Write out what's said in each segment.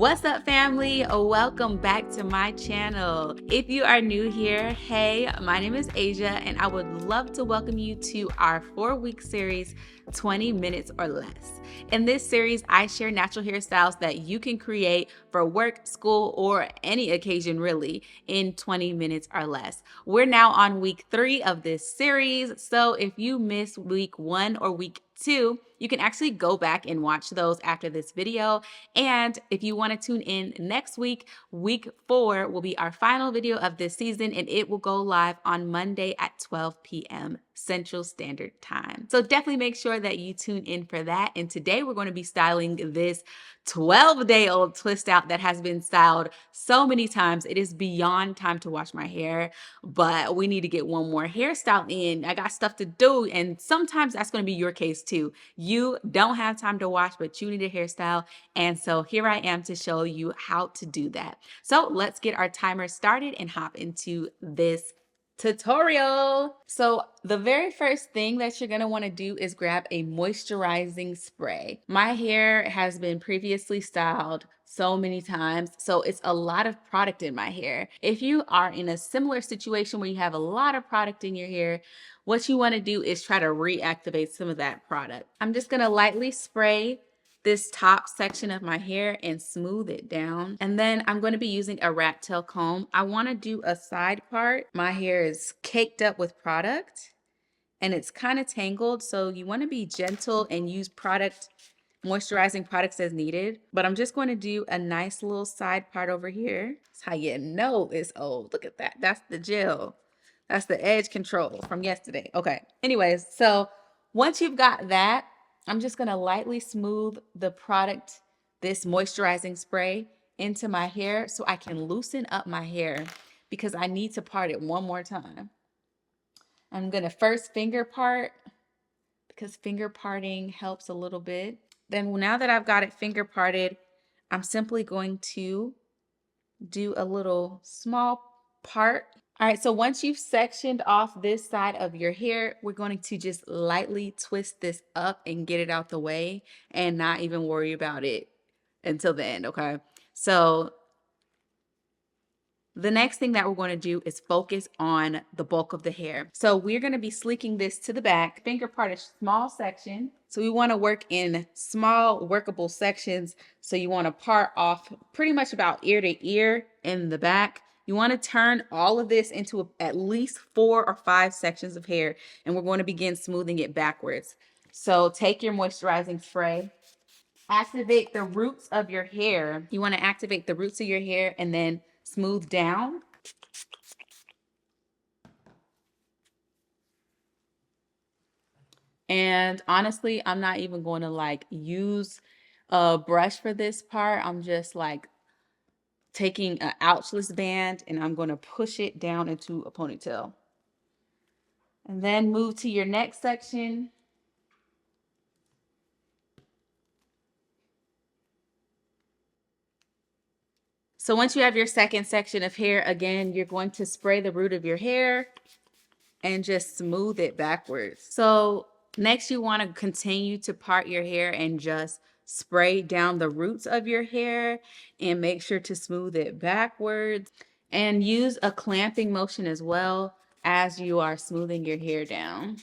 What's up, family? Welcome back to my channel. If you are new here, hey, my name is Asia and I would love to welcome you to our 4-week series, 20 minutes or less. In this series, I share natural hairstyles that you can create for work, school, or any occasion really in 20 minutes or less. We're now on week 3 of this series, so if you missed week 1 or week 2, you can actually go back and watch those after this video. And if you want to tune in next week, week 4 will be our final video of this season, and it will go live on Monday at 12 p.m. Central Standard Time. So definitely make sure that you tune in for that. And today we're going to be styling this 12-day-old twist out that has been styled so many times. It is beyond time to wash my hair, but we need to get one more hairstyle in. I got stuff to do, and sometimes that's going to be your case too. You don't have time to wash, but you need a hairstyle, and so here I am to show you how to do that. So let's get our timer started and hop into this tutorial. So the very first thing that you're going to want to do is grab a moisturizing spray. My hair has been previously styled so many times, so it's a lot of product in my hair. If you are in a similar situation where you have a lot of product in your hair, what you want to do is try to reactivate some of that product. I'm just going to lightly spray this top section of my hair and smooth it down. And then I'm going to be using a rat tail comb. I want to do a side part. My hair is caked up with product and it's kind of tangled, so you want to be gentle and use moisturizing products as needed. But I'm just going to do a nice little side part over here. That's how you know it's old. Look at that. That's the gel. That's the edge control from yesterday. Okay. Anyways, so once you've got that, I'm just going to lightly smooth the product, this moisturizing spray, into my hair so I can loosen up my hair because I need to part it one more time. I'm going to first finger part because finger parting helps a little bit. Then now that I've got it finger parted, I'm simply going to do a little small part. All right, so once you've sectioned off this side of your hair, we're going to just lightly twist this up and get it out the way and not even worry about it until the end, okay? So the next thing that we're going to do is focus on the bulk of the hair. So we're going to be sleeking this to the back, finger part a small section. So we want to work in small workable sections. So you want to part off pretty much about ear to ear in the back. You want to turn all of this into at least 4 or 5 sections of hair, and we're going to begin smoothing it backwards. So take your moisturizing spray, activate the roots of your hair. You want to activate the roots of your hair and then smooth down. And honestly, I'm not even going to like use a brush for this part. I'm just like taking an ouchless band and I'm going to push it down into a ponytail. And then move to your next section. So once you have your second section of hair, again, you're going to spray the root of your hair and just smooth it backwards. So next you want to continue to part your hair and just spray down the roots of your hair and make sure to smooth it backwards and use a clamping motion as well as you are smoothing your hair down.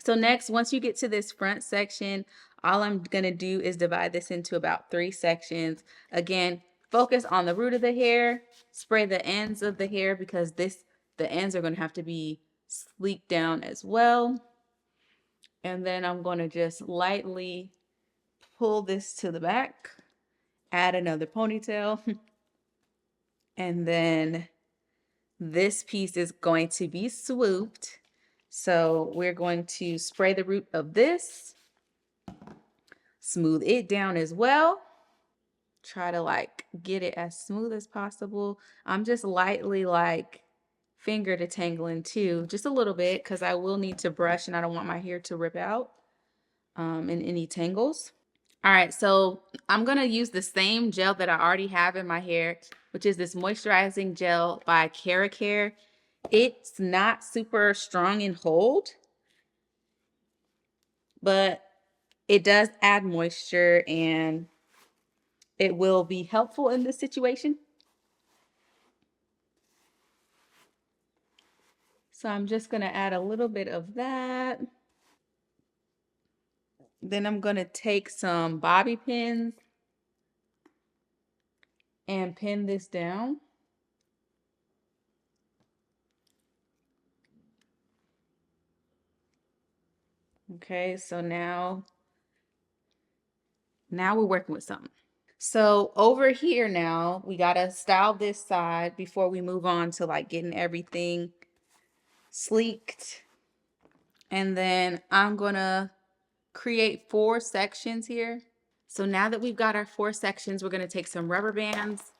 So next, once you get to this front section, all I'm going to do is divide this into about 3 sections. Again, focus on the root of the hair, spray the ends of the hair because the ends are going to have to be sleeked down as well. And then I'm going to just lightly pull this to the back, add another ponytail. And then this piece is going to be swooped. So we're going to spray the root of this, smooth it down as well. Try to like get it as smooth as possible. I'm just lightly like finger detangling too, just a little bit because I will need to brush and I don't want my hair to rip out in any tangles. All right, so I'm gonna use the same gel that I already have in my hair, which is this moisturizing gel by Care. It's not super strong in hold, but it does add moisture and it will be helpful in this situation. So I'm just gonna add a little bit of that. Then I'm gonna take some bobby pins and pin this down. Okay, so now we're working with something. So over here now, we gotta style this side before we move on to like getting everything sleeked. And then I'm gonna create 4 sections here. So now that we've got our 4 sections, we're gonna take some rubber bands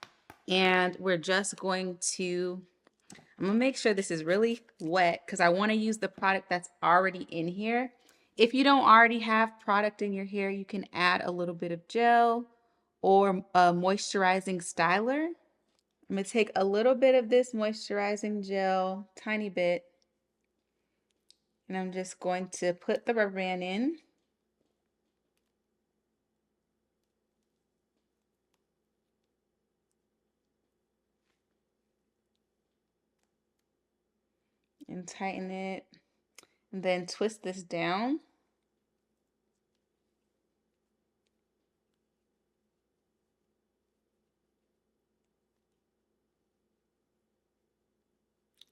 and we're just going to, I'm gonna make sure this is really wet because I wanna use the product that's already in here. If you don't already have product in your hair, you can add a little bit of gel or a moisturizing styler. I'm gonna take a little bit of this moisturizing gel, tiny bit, and I'm just going to put the rubber band in. And tighten it, and then twist this down.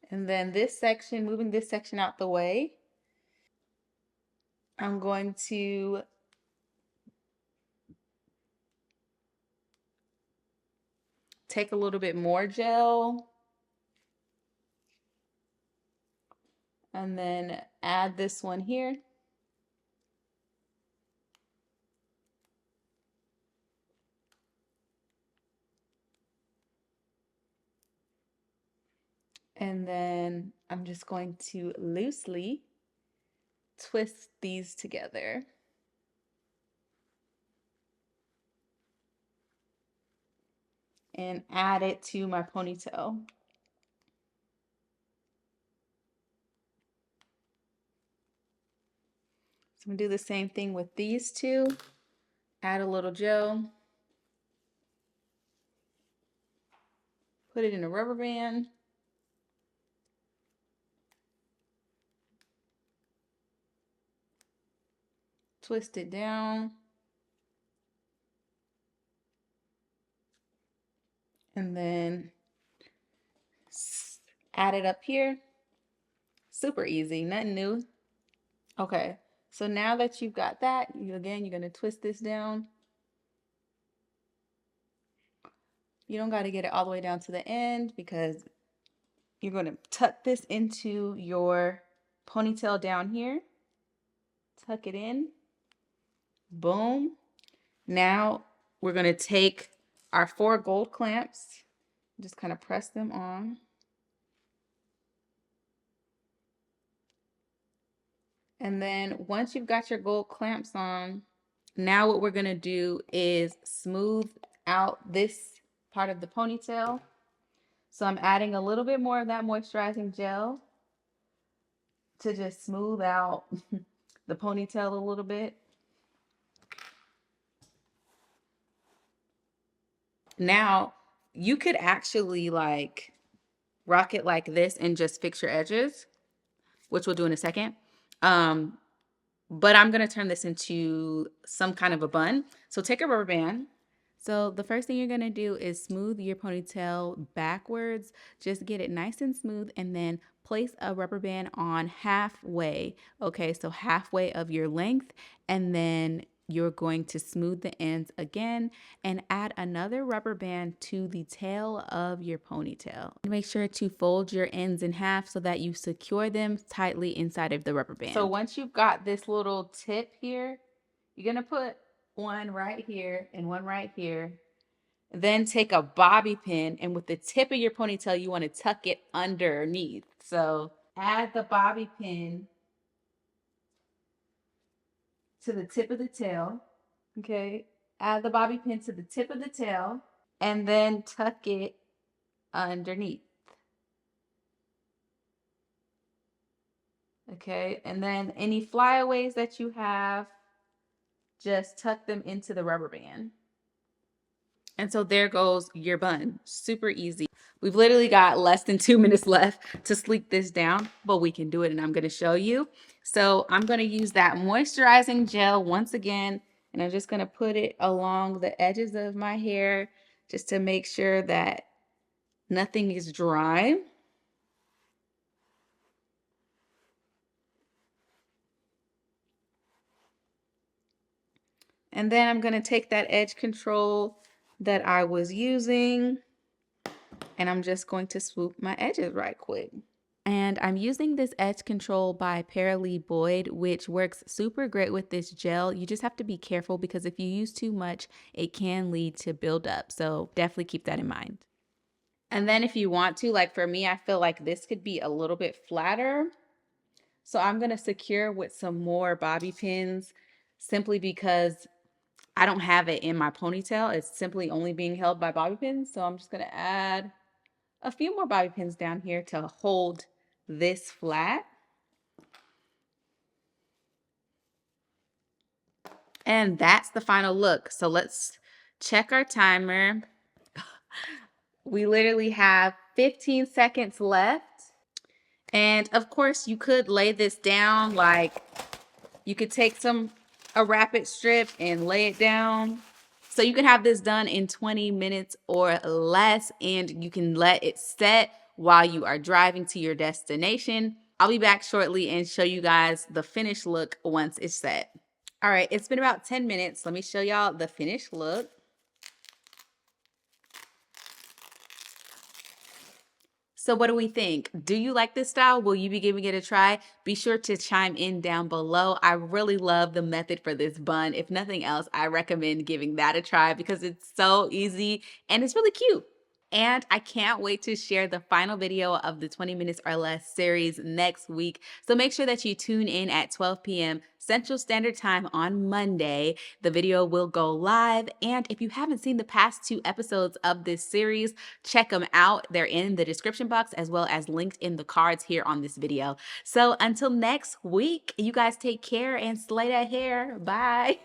And then this section, moving this section out the way, I'm going to take a little bit more gel and then add this one here. And then I'm just going to loosely twist these together. And add it to my ponytail. So I'm gonna do the same thing with these two. Add a little gel. Put it in a rubber band. Twist it down. And then add it up here. Super easy, nothing new. Okay, so now that you've got that, you're gonna twist this down. You don't gotta get it all the way down to the end because you're gonna tuck this into your ponytail down here. Tuck it in. Boom. Now we're gonna take our 4 gold clamps, just kind of press them on. And then once you've got your gold clamps on, now what we're gonna do is smooth out this part of the ponytail. So I'm adding a little bit more of that moisturizing gel to just smooth out the ponytail a little bit. Now you could actually like rock it like this and just fix your edges, which we'll do in a second. But I'm gonna turn this into some kind of a bun. So take a rubber band. So the first thing you're gonna do is smooth your ponytail backwards. Just get it nice and smooth and then place a rubber band on halfway. Okay, so halfway of your length, and then you're going to smooth the ends again and add another rubber band to the tail of your ponytail. Make sure to fold your ends in half so that you secure them tightly inside of the rubber band. So once you've got this little tip here, you're gonna put one right here and one right here. Then take a bobby pin, and with the tip of your ponytail, you want to tuck it underneath. So add the bobby pin to the tip of the tail. Okay, add the bobby pin to the tip of the tail and then tuck it underneath. Okay, and then any flyaways that you have, just tuck them into the rubber band. And so there goes your bun. Super easy. We've literally got less than 2 minutes left to sleek this down, but we can do it and I'm gonna show you. So I'm gonna use that moisturizing gel once again, and I'm just gonna put it along the edges of my hair just to make sure that nothing is dry. And then I'm gonna take that edge control that I was using, and I'm just going to swoop my edges right quick. And I'm using this edge control by Paralee Boyd, which works super great with this gel. You just have to be careful because if you use too much, it can lead to buildup. So definitely keep that in mind. And then if you want to, like for me, I feel like this could be a little bit flatter. So I'm gonna secure with some more bobby pins simply because I don't have it in my ponytail. It's simply only being held by bobby pins. So I'm just gonna add a few more bobby pins down here to hold this flat. And that's the final look. So let's check our timer. We literally have 15 seconds left. And of course, you could lay this down, like you could take a rapid strip and lay it down. So you can have this done in 20 minutes or less, and you can let it set while you are driving to your destination. I'll be back shortly and show you guys the finished look once it's set. All right, it's been about 10 minutes. Let me show y'all the finished look. So what do we think? Do you like this style? Will you be giving it a try? Be sure to chime in down below. I really love the method for this bun. If nothing else, I recommend giving that a try because it's so easy and it's really cute. And I can't wait to share the final video of the 20 minutes or less series next week. So make sure that you tune in at 12 p.m. Central Standard Time on Monday. The video will go live. And if you haven't seen the past 2 episodes of this series, check them out. They're in the description box as well as linked in the cards here on this video. So until next week, you guys take care and slay that hair. Bye.